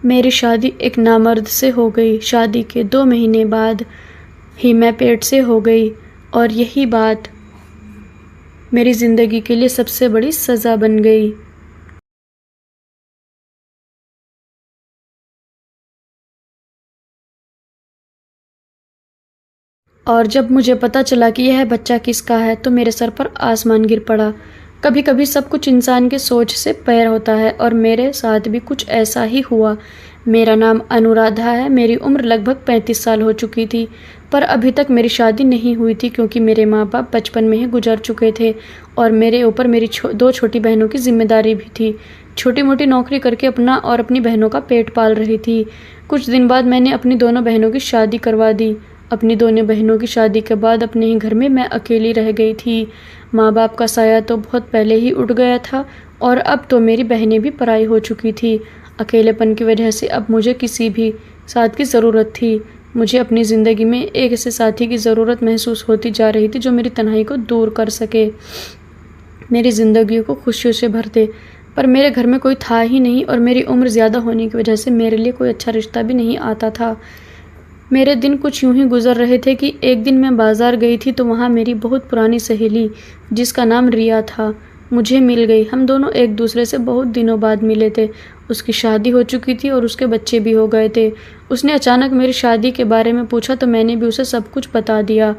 मेरी शादी एक नामर्द से हो गई। शादी के 2 महीने बाद ही मैं पेट से हो गई और यही बात मेरी ज़िंदगी के लिए सबसे बड़ी सज़ा बन गई। और जब मुझे पता चला कि यह बच्चा किसका है तो मेरे सर पर आसमान गिर पड़ा। कभी कभी सब कुछ इंसान के सोच से परे होता है और मेरे साथ भी कुछ ऐसा ही हुआ। मेरा नाम अनुराधा है। मेरी उम्र लगभग 35 साल हो चुकी थी, पर अभी तक मेरी शादी नहीं हुई थी क्योंकि मेरे माँ बाप बचपन में ही गुजर चुके थे और मेरे ऊपर मेरी 2 छोटी बहनों की जिम्मेदारी भी थी। छोटी मोटी नौकरी करके अपना और अपनी बहनों का पेट पाल रही थी। कुछ दिन बाद मैंने अपनी दोनों बहनों की शादी करवा दी। अपनी दोनों बहनों की शादी के बाद अपने ही घर में मैं अकेली रह गई थी। माँ बाप का साया तो बहुत पहले ही उठ गया था और अब तो मेरी बहनें भी पराई हो चुकी थी। अकेलेपन की वजह से अब मुझे किसी भी साथ की ज़रूरत थी। मुझे अपनी ज़िंदगी में एक ऐसे साथी की ज़रूरत महसूस होती जा रही थी जो मेरी तन्हाई को दूर कर सके, मेरी ज़िंदगी को खुशियों से भर दे। पर मेरे घर में कोई था ही नहीं और मेरी उम्र ज़्यादा होने की वजह से मेरे लिए कोई अच्छा रिश्ता भी नहीं आता था। मेरे दिन कुछ यूं ही गुजर रहे थे कि एक दिन मैं बाज़ार गई थी तो वहाँ मेरी बहुत पुरानी सहेली, जिसका नाम रिया था, मुझे मिल गई। हम दोनों एक दूसरे से बहुत दिनों बाद मिले थे। उसकी शादी हो चुकी थी और उसके बच्चे भी हो गए थे। उसने अचानक मेरी शादी के बारे में पूछा तो मैंने भी उसे सब कुछ बता दिया।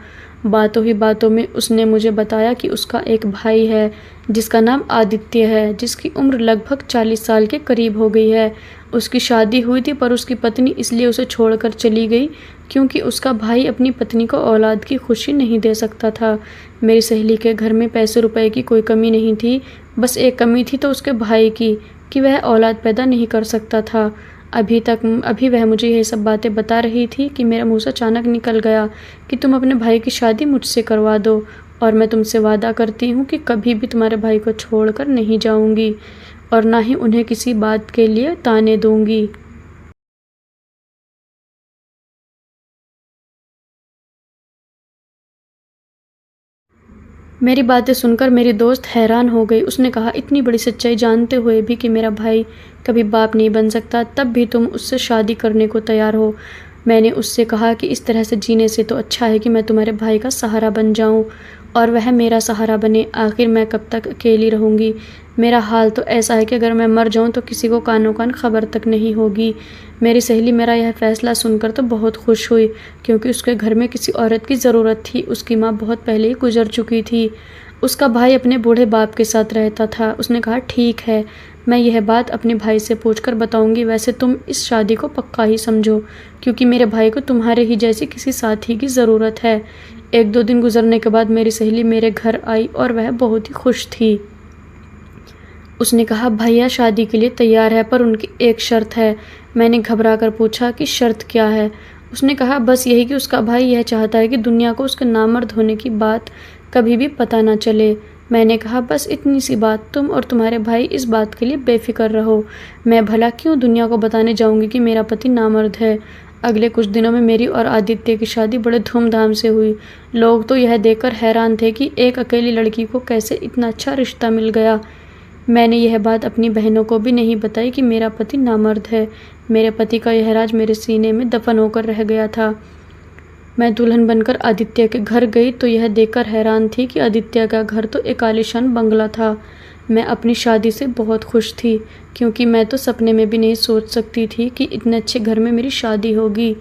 बातों ही बातों में उसने मुझे बताया कि उसका एक भाई है जिसका नाम आदित्य है, जिसकी उम्र लगभग 40 साल के करीब हो गई है। उसकी शादी हुई थी पर उसकी पत्नी इसलिए उसे छोड़कर चली गई क्योंकि उसका भाई अपनी पत्नी को औलाद की खुशी नहीं दे सकता था। मेरी सहेली के घर में पैसे रुपए की कोई कमी नहीं थी, बस एक कमी थी तो उसके भाई की, कि वह औलाद पैदा नहीं कर सकता था। अभी वह मुझे यही सब बातें बता रही थी कि मेरा मुँह से अचानक निकल गया कि तुम अपने भाई की शादी मुझसे करवा दो और मैं तुमसे वादा करती हूँ कि कभी भी तुम्हारे भाई को छोड़कर नहीं जाऊँगी और ना ही उन्हें किसी बात के लिए ताने दूँगी। मेरी बातें सुनकर मेरी दोस्त हैरान हो गई। उसने कहा, इतनी बड़ी सच्चाई जानते हुए भी कि मेरा भाई कभी बाप नहीं बन सकता, तब भी तुम उससे शादी करने को तैयार हो। मैंने उससे कहा कि इस तरह से जीने से तो अच्छा है कि मैं तुम्हारे भाई का सहारा बन जाऊं और वह मेरा सहारा बने। आखिर मैं कब तक अकेली रहूंगी? मेरा हाल तो ऐसा है कि अगर मैं मर जाऊं तो किसी को कानो कान खबर तक नहीं होगी। मेरी सहेली मेरा यह फैसला सुनकर तो बहुत खुश हुई क्योंकि उसके घर में किसी औरत की ज़रूरत थी। उसकी माँ बहुत पहले ही गुजर चुकी थी। उसका भाई अपने बूढ़े बाप के साथ रहता था। उसने कहा, ठीक है, मैं यह बात अपने भाई से पूछकर बताऊंगी। वैसे तुम इस शादी को पक्का ही समझो क्योंकि मेरे भाई को तुम्हारे ही जैसी किसी साथी की ज़रूरत है। 1-2 दिन गुजरने के बाद मेरी सहेली मेरे घर आई और वह बहुत ही खुश थी। उसने कहा, भैया शादी के लिए तैयार है पर उनकी एक शर्त है। मैंने घबरा कर पूछा कि शर्त क्या है? उसने कहा, बस यही कि उसका भाई यह चाहता है कि दुनिया को उसके नामर्द होने की बात कभी भी पता ना चले। मैंने कहा, बस इतनी सी बात, तुम और तुम्हारे भाई इस बात के लिए बेफिक्र रहो। मैं भला क्यों दुनिया को बताने जाऊंगी कि मेरा पति नामर्द है। अगले कुछ दिनों में मेरी और आदित्य की शादी बड़े धूमधाम से हुई। लोग तो यह देखकर हैरान थे कि एक अकेली लड़की को कैसे इतना अच्छा रिश्ता मिल गया। मैंने यह बात अपनी बहनों को भी नहीं बताई कि मेरा पति नामर्द है। मेरे पति का यह राज मेरे सीने में दफन होकर रह गया था। मैं दुल्हन बनकर आदित्य के घर गई तो यह देखकर हैरान थी कि आदित्य का घर तो एक आलीशान बंगला था। मैं अपनी शादी से बहुत खुश थी क्योंकि मैं तो सपने में भी नहीं सोच सकती थी कि इतने अच्छे घर में मेरी शादी होगी।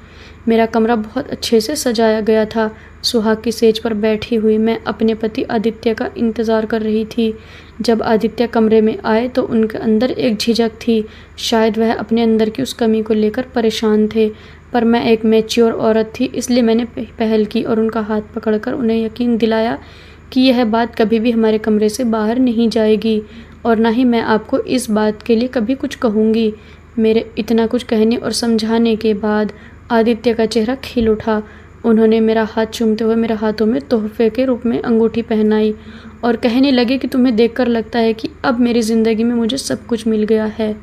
मेरा कमरा बहुत अच्छे से सजाया गया था। सुहाग की सेज पर बैठी हुई मैं अपने पति आदित्य का इंतज़ार कर रही थी। जब आदित्य कमरे में आए तो उनके अंदर एक झिझक थी। शायद वह अपने अंदर की उस कमी को लेकर परेशान थे, पर मैं एक मैच्योर औरत थी इसलिए मैंने पहल की और उनका हाथ पकड़कर उन्हें यकीन दिलाया कि यह बात कभी भी हमारे कमरे से बाहर नहीं जाएगी और ना ही मैं आपको इस बात के लिए कभी कुछ कहूँगी। मेरे इतना कुछ कहने और समझाने के बाद आदित्य का चेहरा खिल उठा। उन्होंने मेरा हाथ चूमते हुए मेरे हाथों में तोहफे के रूप में अंगूठी पहनाई और कहने लगे कि तुम्हें देखकर लगता है कि अब मेरी ज़िंदगी में मुझे सब कुछ मिल गया है।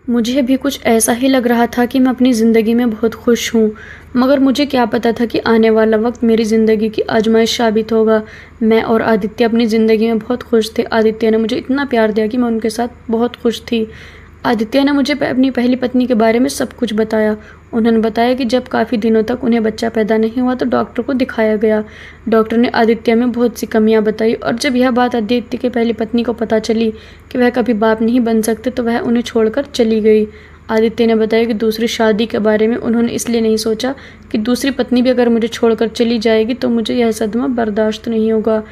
मुझे भी कुछ ऐसा ही लग रहा था कि मैं अपनी ज़िंदगी में बहुत खुश हूँ, मगर मुझे क्या पता था कि आने वाला वक्त मेरी ज़िंदगी की आजमाइश साबित होगा। मैं और आदित्य अपनी ज़िंदगी में बहुत खुश थे। आदित्य ने मुझे इतना प्यार दिया कि मैं उनके साथ बहुत खुश थी। आदित्य ने मुझे अपनी पहली पत्नी के बारे में सब कुछ बताया। उन्होंने बताया कि जब काफ़ी दिनों तक उन्हें बच्चा पैदा नहीं हुआ तो डॉक्टर को दिखाया गया। डॉक्टर ने आदित्य में बहुत सी कमियां बताई और जब यह बात आदित्य की पहली पत्नी को पता चली कि वह कभी बाप नहीं बन सकते तो वह उन्हें छोड़कर चली गई। आदित्य ने बताया कि दूसरी शादी के बारे में उन्होंने इसलिए नहीं सोचा कि दूसरी पत्नी भी अगर मुझे छोड़कर चली जाएगी तो मुझे यह सदमा बर्दाश्त नहीं होगा,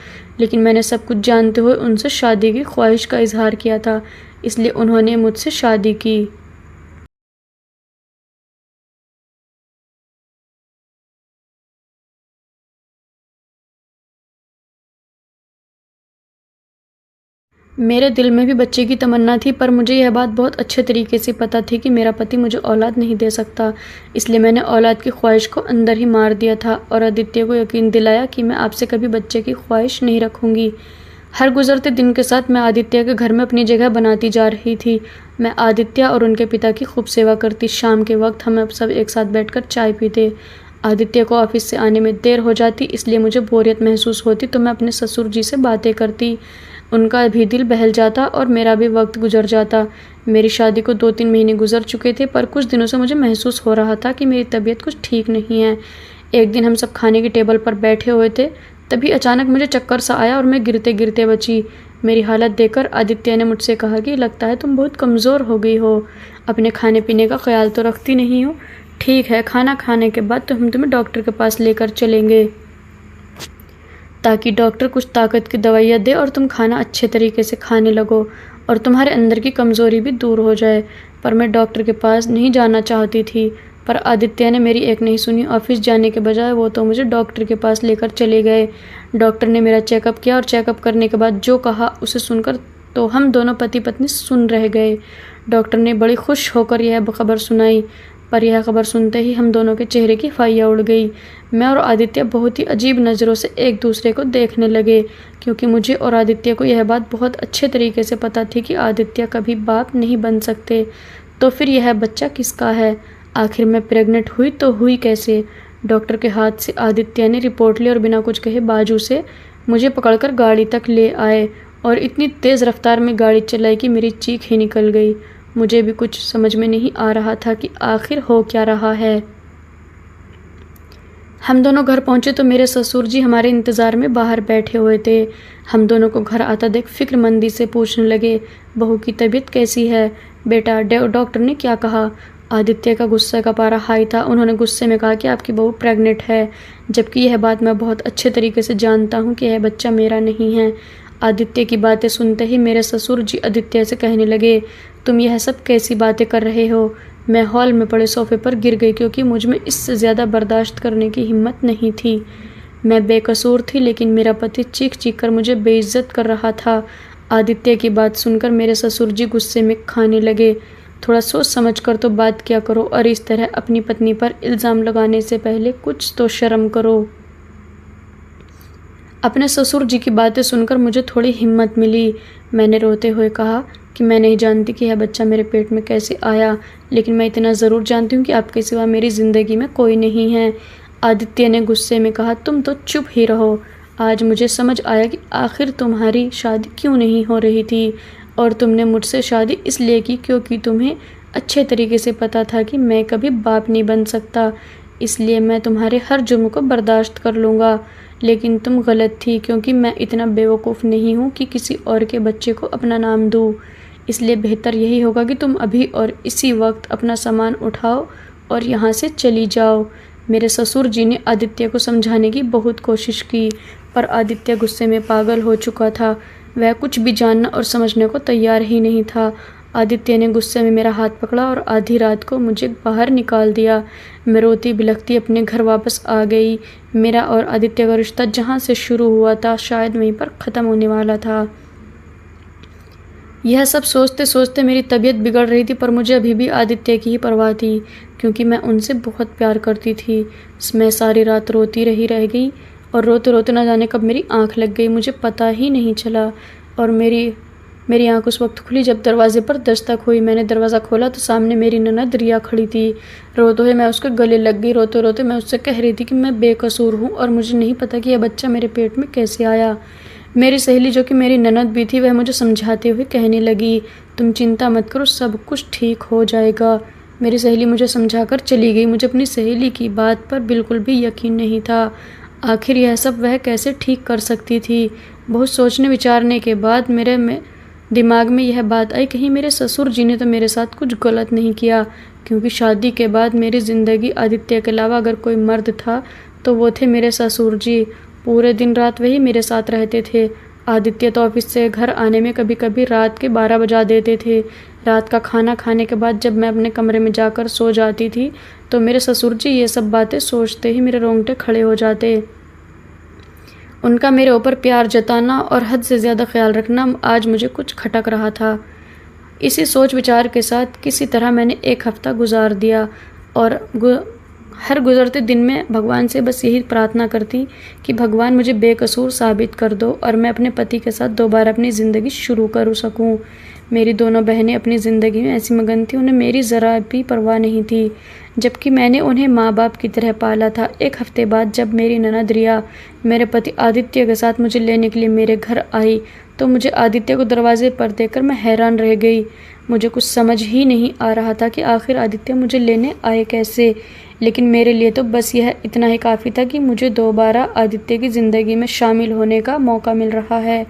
लेकिन मैंने सब कुछ जानते हुए उनसे शादी की ख्वाहिश का इजहार किया था, इसलिए उन्होंने मुझसे शादी की। मेरे दिल में भी बच्चे की तमन्ना थी, पर मुझे यह बात बहुत अच्छे तरीके से पता थी कि मेरा पति मुझे औलाद नहीं दे सकता, इसलिए मैंने औलाद की ख्वाहिश को अंदर ही मार दिया था और आदित्य को यकीन दिलाया कि मैं आपसे कभी बच्चे की ख्वाहिश नहीं रखूंगी। हर गुजरते दिन के साथ मैं आदित्य के घर में अपनी जगह बनाती जा रही थी। मैं आदित्य और उनके पिता की खूब सेवा करती। शाम के वक्त हम अब सब एक साथ बैठकर चाय पीते। आदित्य को ऑफिस से आने में देर हो जाती, इसलिए मुझे बोरियत महसूस होती तो मैं अपने ससुर जी से बातें करती। उनका भी दिल बहल जाता और मेरा भी वक्त गुजर जाता। मेरी शादी को 2-3 महीने गुजर चुके थे, पर कुछ दिनों से मुझे महसूस हो रहा था कि मेरी तबीयत कुछ ठीक नहीं है। एक दिन हम सब खाने की टेबल पर बैठे हुए थे, तभी अचानक मुझे चक्कर सा आया और मैं गिरते गिरते बची। मेरी हालत देखकर आदित्य ने मुझसे कहा कि लगता है तुम बहुत कमज़ोर हो गई हो, अपने खाने पीने का ख्याल तो रखती नहीं हो। ठीक है, खाना खाने के बाद तो हम तुम्हें डॉक्टर के पास लेकर चलेंगे, ताकि डॉक्टर कुछ ताकत की दवाइयाँ दे और तुम खाना अच्छे तरीके से खाने लगो और तुम्हारे अंदर की कमज़ोरी भी दूर हो जाए। पर मैं डॉक्टर के पास नहीं जाना चाहती थी, पर आदित्य ने मेरी एक नहीं सुनी। ऑफिस जाने के बजाय वो तो मुझे डॉक्टर के पास लेकर चले गए। डॉक्टर ने मेरा चेकअप किया और चेकअप करने के बाद जो कहा उसे सुनकर तो हम दोनों पति पत्नी सुन रह गए। डॉक्टर ने बड़ी खुश होकर यह खबर सुनाई, पर यह खबर सुनते ही हम दोनों के चेहरे की फाइयाँ उड़ गई। मैं और आदित्य बहुत ही अजीब नज़रों से एक दूसरे को देखने लगे, क्योंकि मुझे और आदित्य को यह बात बहुत अच्छे तरीके से पता थी कि आदित्य कभी बाप नहीं बन सकते। तो फिर यह बच्चा किसका है? आखिर मैं प्रेग्नेंट हुई तो हुई कैसे? डॉक्टर के हाथ से आदित्य ने रिपोर्ट ली और बिना कुछ कहे बाजू से मुझे पकड़कर गाड़ी तक ले आए और इतनी तेज़ रफ्तार में गाड़ी चलाई कि मेरी चीख ही निकल गई। मुझे भी कुछ समझ में नहीं आ रहा था कि आखिर हो क्या रहा है। हम दोनों घर पहुंचे तो मेरे ससुर जी हमारे इंतज़ार में बाहर बैठे हुए थे। हम दोनों को घर आता देख फिक्रमंदी से पूछने लगे, बहू की तबीयत कैसी है बेटा? डॉक्टर ने क्या कहा? आदित्य का गुस्से का पारा हाई था। उन्होंने गुस्से में कहा कि आपकी बहू प्रेग्नेंट है, जबकि यह बात मैं बहुत अच्छे तरीके से जानता हूँ कि यह बच्चा मेरा नहीं है। आदित्य की बातें सुनते ही मेरे ससुर जी आदित्य से कहने लगे, तुम यह सब कैसी बातें कर रहे हो? मैं हॉल में पड़े सोफे पर गिर गई, क्योंकि मुझ में इससे ज़्यादा बर्दाश्त करने की हिम्मत नहीं थी। मैं बेकसूर थी, लेकिन मेरा पति चीख चीख कर मुझे बेइज्जत कर रहा था। आदित्य की बात सुनकर मेरे ससुर जी गुस्से में खाने लगे, थोड़ा सोच समझ कर तो बात किया करो और इस तरह अपनी पत्नी पर इल्ज़ाम लगाने से पहले कुछ तो शर्म करो। अपने ससुर जी की बातें सुनकर मुझे थोड़ी हिम्मत मिली। मैंने रोते हुए कहा कि मैं नहीं जानती कि यह बच्चा मेरे पेट में कैसे आया, लेकिन मैं इतना ज़रूर जानती हूँ कि आपके सिवा मेरी ज़िंदगी में कोई नहीं है। आदित्य ने गुस्से में कहा, तुम तो चुप ही रहो। आज मुझे समझ आया कि आखिर तुम्हारी शादी क्यों नहीं हो रही थी, और तुमने मुझसे शादी इसलिए की क्योंकि तुम्हें अच्छे तरीके से पता था कि मैं कभी बाप नहीं बन सकता। इसलिए मैं तुम्हारे हर जुर्म को बर्दाश्त कर लूँगा, लेकिन तुम गलत थी, क्योंकि मैं इतना बेवकूफ़ नहीं हूँ कि किसी और के बच्चे को अपना नाम दूँ। इसलिए बेहतर यही होगा कि तुम अभी और इसी वक्त अपना सामान उठाओ और यहाँ से चली जाओ। मेरे ससुर जी ने आदित्य को समझाने की बहुत कोशिश की, पर आदित्य गुस्से में पागल हो चुका था। वह कुछ भी जानना और समझने को तैयार ही नहीं था। आदित्य ने गुस्से में मेरा हाथ पकड़ा और आधी रात को मुझे बाहर निकाल दिया। मैं रोती बिलखती अपने घर वापस आ गई। मेरा और आदित्य का रिश्ता जहाँ से शुरू हुआ था शायद वहीं पर ख़त्म होने वाला था। यह सब सोचते सोचते मेरी तबीयत बिगड़ रही थी, पर मुझे अभी भी आदित्य की ही परवाह थी, क्योंकि मैं उनसे बहुत प्यार करती थी। मैं सारी रात रोती रह गई और रोते रोते न जाने कब मेरी आँख लग गई, मुझे पता ही नहीं चला। और मेरी मेरी आंख उस वक्त खुली जब दरवाजे पर दस्तक हुई। मैंने दरवाज़ा खोला तो सामने मेरी ननद रिया खड़ी थी। रोते हुए मैं उसके गले लग गई। रोते रोते मैं उससे कह रही थी कि मैं बेकसूर हूँ और मुझे नहीं पता कि यह बच्चा मेरे पेट में कैसे आया। मेरी सहेली, जो कि मेरी ननद भी थी, वह मुझे समझाते हुए कहने लगी, तुम चिंता मत करो, सब कुछ ठीक हो जाएगा। मेरी सहेली मुझे समझाकर चली गई। मुझे अपनी सहेली की बात पर बिल्कुल भी यकीन नहीं था। आखिर यह सब वह कैसे ठीक कर सकती थी। बहुत सोचने विचारने के बाद मेरे दिमाग में यह बात आई, कहीं मेरे ससुर जी ने तो मेरे साथ कुछ गलत नहीं किया, क्योंकि शादी के बाद मेरी ज़िंदगी आदित्य के अलावा अगर कोई मर्द था तो वो थे मेरे ससुर जी। पूरे दिन रात वही मेरे साथ रहते थे। आदित्य तो ऑफिस से घर आने में कभी कभी रात के 12 बजा देते थे। रात का खाना खाने के बाद जब मैं अपने कमरे में जाकर सो जाती थी तो मेरे ससुर जी ये सब बातें सोचते ही मेरे रोंगटे खड़े हो जाते। उनका मेरे ऊपर प्यार जताना और हद से ज़्यादा ख्याल रखना आज मुझे कुछ खटक रहा था। इसी सोच विचार के साथ किसी तरह मैंने एक हफ़्ता गुजार दिया और हर गुजरते दिन में भगवान से बस यही प्रार्थना करती कि भगवान मुझे बेकसूर साबित कर दो और मैं अपने पति के साथ दोबारा अपनी ज़िंदगी शुरू कर सकूं। मेरी दोनों बहनें अपनी ज़िंदगी में ऐसी मगन थी, उन्हें मेरी ज़रा भी परवाह नहीं थी, जबकि मैंने उन्हें माँ बाप की तरह पाला था। एक हफ्ते बाद जब मेरी ननद रिया मेरे पति आदित्य के साथ मुझे लेने के लिए मेरे घर आई तो मुझे आदित्य को दरवाजे पर देखकर मैं हैरान रह गई। मुझे कुछ समझ ही नहीं आ रहा था कि आखिर आदित्य मुझे लेने आए कैसे, लेकिन मेरे लिए तो बस यह इतना ही काफ़ी था कि मुझे दोबारा आदित्य की ज़िंदगी में शामिल होने का मौका मिल रहा है।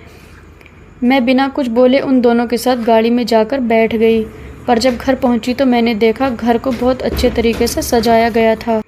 मैं बिना कुछ बोले उन दोनों के साथ गाड़ी में जाकर बैठ गई, पर जब घर पहुंची तो मैंने देखा घर को बहुत अच्छे तरीके से सजाया गया था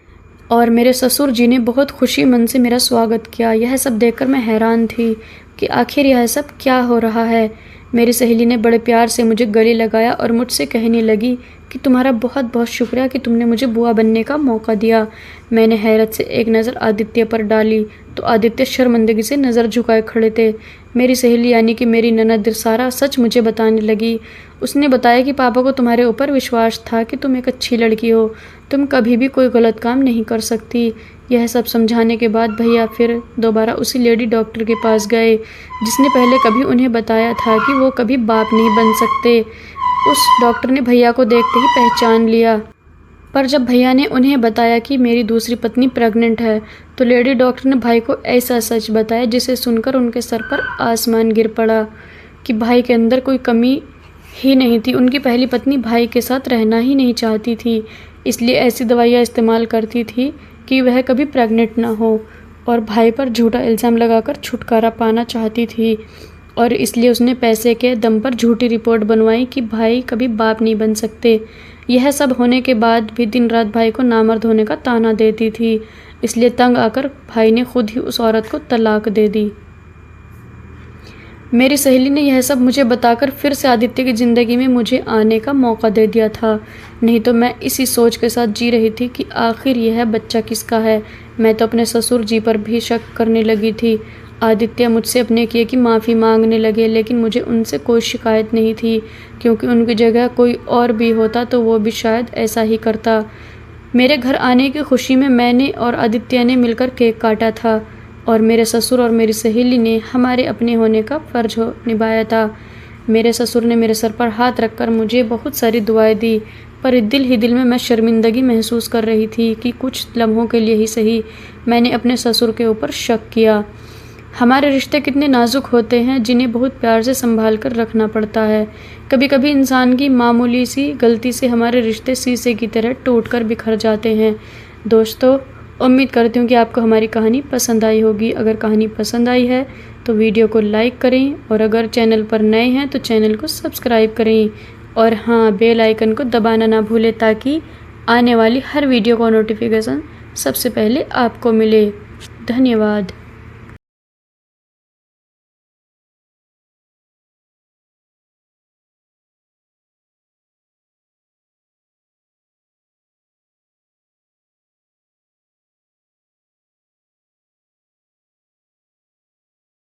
और मेरे ससुर जी ने बहुत खुशी मन से मेरा स्वागत किया। यह सब देखकर मैं हैरान थी कि आखिर यह सब क्या हो रहा है। मेरी सहेली ने बड़े प्यार से मुझे गले लगाया और मुझसे कहने लगी कि तुम्हारा बहुत बहुत शुक्रिया कि तुमने मुझे बुआ बनने का मौका दिया। मैंने हैरत से एक नज़र आदित्य पर डाली तो आदित्य शर्मिंदगी से नज़र झुकाए खड़े थे। मेरी सहेली यानी कि मेरी ननद सारा सच मुझे बताने लगी। उसने बताया कि पापा को तुम्हारे ऊपर विश्वास था कि तुम एक अच्छी लड़की हो, तुम कभी भी कोई गलत काम नहीं कर सकती। यह सब समझाने के बाद भैया फिर दोबारा उसी लेडी डॉक्टर के पास गए जिसने पहले कभी उन्हें बताया था कि वो कभी बाप नहीं बन सकते। उस डॉक्टर ने भैया को देखते ही पहचान लिया, पर जब भैया ने उन्हें बताया कि मेरी दूसरी पत्नी प्रेग्नेंट है तो लेडी डॉक्टर ने भाई को ऐसा सच बताया जिसे सुनकर उनके सर पर आसमान गिर पड़ा कि भाई के अंदर कोई कमी ही नहीं थी। उनकी पहली पत्नी भाई के साथ रहना ही नहीं चाहती थी, इसलिए ऐसी दवाइयाँ इस्तेमाल करती थी कि वह कभी प्रेग्नेंट ना हो और भाई पर झूठा इल्ज़ाम लगाकर छुटकारा पाना चाहती थी और इसलिए उसने पैसे के दम पर झूठी रिपोर्ट बनवाई कि भाई कभी बाप नहीं बन सकते। यह सब होने के बाद भी दिन रात भाई को नामर्द होने का ताना देती थी, इसलिए तंग आकर भाई ने खुद ही उस औरत को तलाक दे दी। मेरी सहेली ने यह सब मुझे बताकर फिर से आदित्य की ज़िंदगी में मुझे आने का मौका दे दिया था, नहीं तो मैं इसी सोच के साथ जी रही थी कि आखिर यह बच्चा किसका है। मैं तो अपने ससुर जी पर भी शक करने लगी थी। आदित्य मुझसे अपने किए की माफ़ी मांगने लगे, लेकिन मुझे उनसे कोई शिकायत नहीं थी, क्योंकि उनकी जगह कोई और भी होता तो वो भी शायद ऐसा ही करता। मेरे घर आने की खुशी में मैंने और आदित्य ने मिलकर केक काटा था और मेरे ससुर और मेरी सहेली ने हमारे अपने होने का फ़र्ज निभाया था। मेरे ससुर ने मेरे सर पर हाथ रखकर मुझे बहुत सारी दुआएं दी, पर दिल ही दिल में मैं शर्मिंदगी महसूस कर रही थी कि कुछ लम्हों के लिए ही सही मैंने अपने ससुर के ऊपर शक किया। हमारे रिश्ते कितने नाजुक होते हैं जिन्हें बहुत प्यार से संभाल कर रखना पड़ता है। कभी कभी इंसान की मामूली सी गलती से हमारे रिश्ते शीशे की तरह टूटकर बिखर जाते हैं। दोस्तों, उम्मीद करती हूँ कि आपको हमारी कहानी पसंद आई होगी। अगर कहानी पसंद आई है तो वीडियो को लाइक करें और अगर चैनल पर नए हैं तो चैनल को सब्सक्राइब करें और हाँ, बेल आइकन को दबाना ना भूलें ताकि आने वाली हर वीडियो का नोटिफिकेशन सबसे पहले आपको मिले। धन्यवाद।